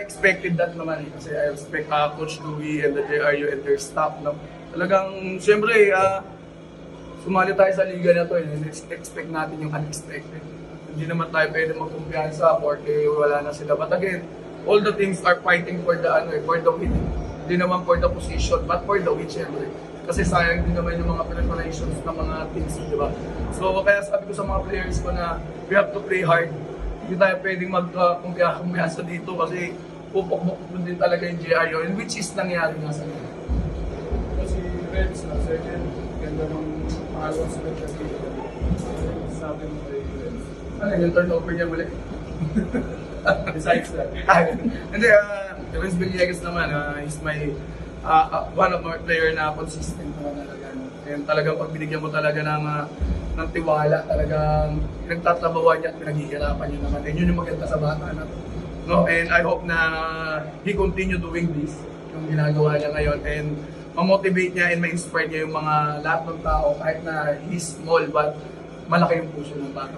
expected that naman kasi I respect Coach Louie and the JRU and their staff. No? Talagang, siyempre, sumali tayo sa liga na to and expect natin yung unexpected. Hindi naman tayo pwede magkumpiyansa porque wala na sila. But again, all the teams are fighting for the win. Hindi naman for the position, but for the win, siyempre. Kasi sayang din naman yung mga preparations ng mga teams, di ba? So, kaya sabi ko sa mga players ko na we have to play hard. Hindi tayo pwedeng magkumpiyansa dito kasi pupok-bukok din talaga yung JRU, and which is nangyari nga sa nila. Kasi Reds na second, ganda ng pasok sa kasi sabi mo kay Reds. Ano yung turnover niya muli? Besides that. Hindi, Renz Villegas naman, is my one of my player na consistent naman talaga. And talagang pag binigyan mo talaga ng tiwala, talagang pinagtatrabawan niya at pinaghihirapan niya naman. And yun yung maganda sa bata na. No? And I hope na he continue doing this, yung ginagawa niya ngayon. And ma-motivate niya and ma-inspire niya yung mga lahat ng tao kahit na he's small but malaki yung puso ng bata.